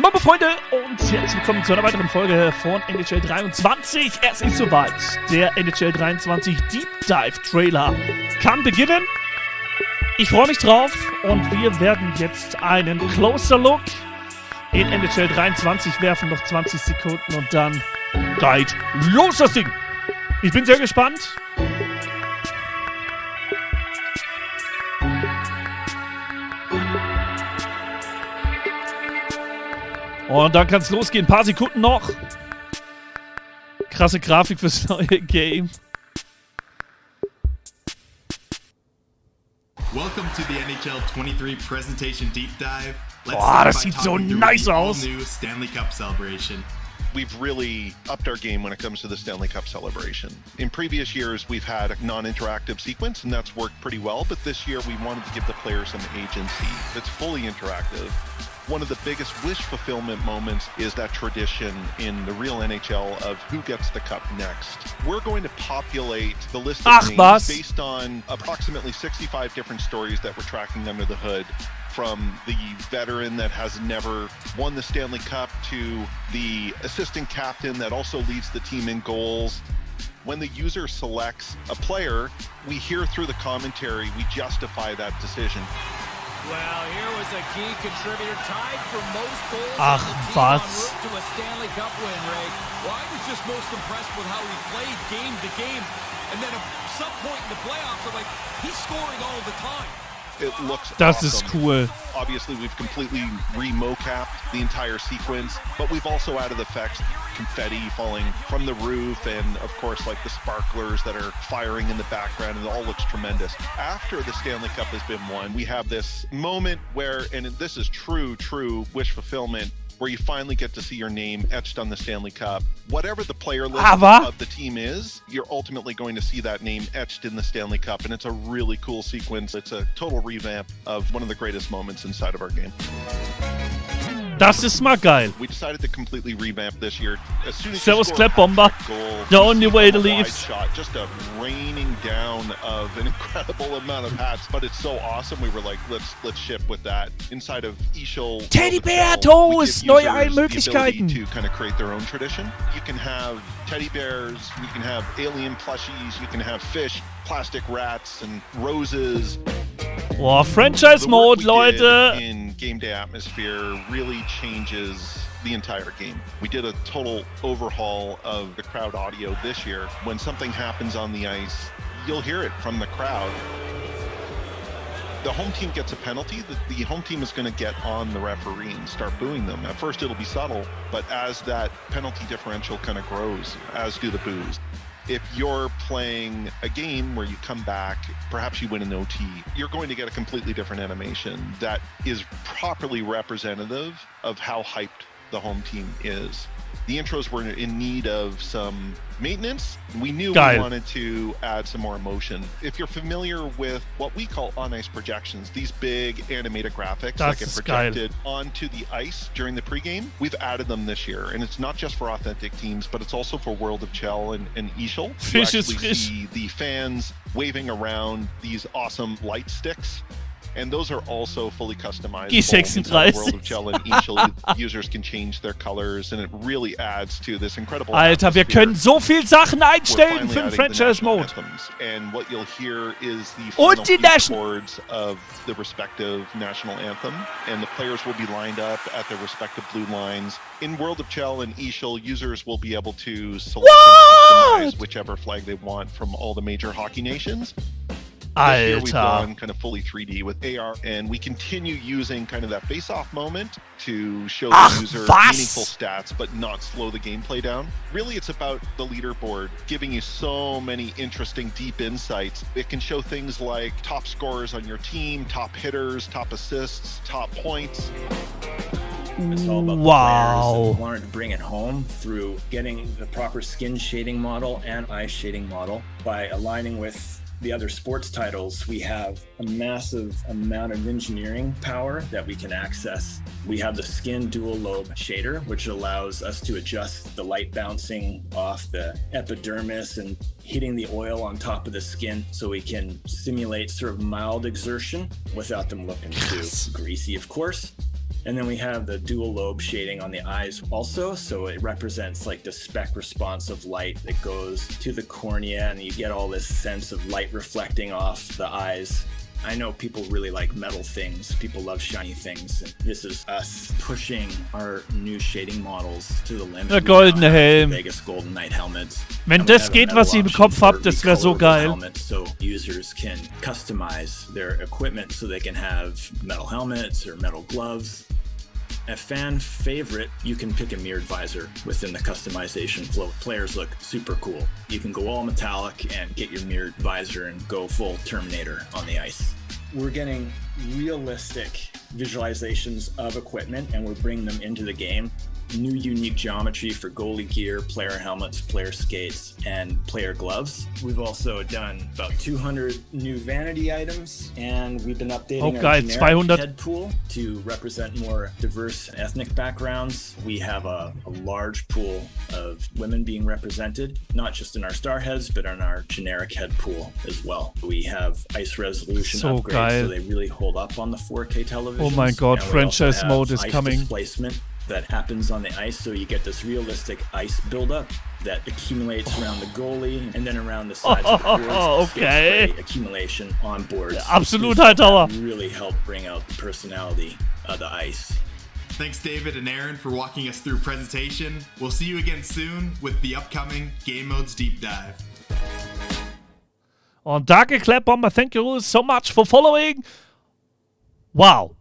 Moin Freunde und herzlich willkommen zu einer weiteren Folge von NHL 23. Es ist soweit. Der NHL 23 Deep Dive Trailer kann beginnen. Ich freue mich drauf und wir werden jetzt einen Closer Look in NHL 23 werfen. Noch 20 Sekunden und dann geht los das Ding. Ich bin sehr gespannt. Und dann kann es losgehen. Ein paar Sekunden noch. Krasse Grafik fürs neue Game. Welcome to the NHL 23 Presentation Deep Dive. Boah, das sieht so nice aus. New Stanley Cup celebration. We've really upped our game when it comes to the Stanley Cup celebration. In previous years, we've had a non-interactive sequence, and that's worked pretty well. But this year, we wanted to give the players some agency. It's fully interactive. One of the biggest wish fulfillment moments is that tradition in the real NHL of who gets the cup next. We're going to populate the list of names based on approximately 65 different stories that we're tracking under the hood. From the veteran that has never won the Stanley Cup to the assistant captain that also leads the team in goals. When the user selects a player, we hear through the commentary, we justify that decision. Well, here was a key contributor tied for most goals on the team was? en route to a Stanley Cup win, Ray. Well, I was just most impressed with how he played game to game. And then at some point in the playoffs, I'm like, he's scoring all the time. It looks Das awesome. ist cool. Obviously, we've completely re-mocapped the entire sequence, but we've also added effects, confetti falling from the roof, and of course, like the sparklers that are firing in the background, and it all looks tremendous. After the Stanley Cup has been won, we have this moment where, and this is true wish fulfillment, where you finally get to see your name etched on the Stanley Cup. Whatever the player list of the team is, you're ultimately going to see that name etched in the Stanley Cup, and it's a really cool sequence. It's a total revamp of one of the greatest moments inside of our game. Das ist mal geil. We decided to completely revamp this year. As soon as Servus, you score Kleppbomber. a goal, The only way to leave. Shot, just a raining down of an incredible amount of hats, but it's so awesome. We were like, let's ship with that. Inside of Ishol, Teddybär-Toast, neue Möglichkeiten. To kind of create their own tradition. You can have teddy bears, you can have alien plushies, you can have fish, plastic rats, and roses. Boah, Franchise-Mode, Leute. In game day atmosphere really changes the entire game. We did a total overhaul of the crowd audio this year. When something happens on the ice, you'll hear it from the crowd. The home team gets a penalty, the home team is going to get on the referee and start booing them. At first it'll be subtle, but as that penalty differential kind of grows, as do the boos. If you're playing a game where you come back, perhaps you win an OT, you're going to get a completely different animation that is properly representative of how hyped the home team is. The intros were in need of some maintenance. We knew we wanted to add some more emotion. If you're familiar with what we call on-ice projections, these big animated graphics that get projected onto the ice during the pregame, we've added them this year. And it's not just for authentic teams, but it's also for World of Chell and Ishol. You actually see the fans waving around these awesome light sticks. And those are also fully customized. World of Chell and Ishol users can change their colors, and it really adds to this incredible. Alter, wir können so viel Sachen einstellen für den Franchise-Mode. And what you'll hear is the final chords of the respective national anthem, and the players will be lined up at their respective blue lines. In World of Chell and Ishol, users will be able to select and customize whichever flag they want from all the major hockey nations. This year we've gone kind of fully 3D with AR, and we continue using kind of that face-off moment to show the user meaningful stats, but not slow the gameplay down. Really, it's about the leaderboard giving you so many interesting, deep insights. It can show things like top scorers on your team, top hitters, top assists, top points. It's all about the players. We wanted to bring it home through getting the proper skin shading model and eye shading model by aligning with the other sports titles. We have a massive amount of engineering power that we can access. We have the skin dual lobe shader, which allows us to adjust the light bouncing off the epidermis and hitting the oil on top of the skin, so we can simulate sort of mild exertion without them looking too greasy, of course. And then we have the dual lobe shading on the eyes also. So it represents like the spec response of light that goes to the cornea, and you get all this sense of light reflecting off the eyes. I know people really like metal things. People love shiny things. And this is us pushing our new shading models to the limit. Der goldene Helm. Vegas Golden Knight helmets. Wenn das geht, was ich im Kopf habe, das wäre so geil. So users can customize their equipment so they can have metal helmets or metal gloves. A fan favorite, you can pick a mirrored visor within the customization flow. Players look super cool. You can go all metallic and get your mirrored visor and go full Terminator on the ice. We're getting realistic visualizations of equipment and we're bringing them into the game. New unique geometry for goalie gear, player helmets, player skates, and player gloves. We've also done about 200 new vanity items, and we've been updating our generic 200. head pool to represent more diverse ethnic backgrounds. We have a large pool of women being represented, not just in our star heads, but in our generic head pool as well. We have ice resolution upgrades, so they really hold up on the 4K television. Oh my god, franchise mode is coming. Displacement that happens on the ice, so you get this realistic ice buildup that accumulates around the goalie and then around the sides of the boards. Okay. Accumulation on boards. Absolut Hightower. Really help bring out the personality of the ice. Thanks, David and Aaron, for walking us through presentation. We'll see you again soon with the upcoming Game Modes Deep Dive. Und danke, Clapbomber. Thank you so much for following. Wow.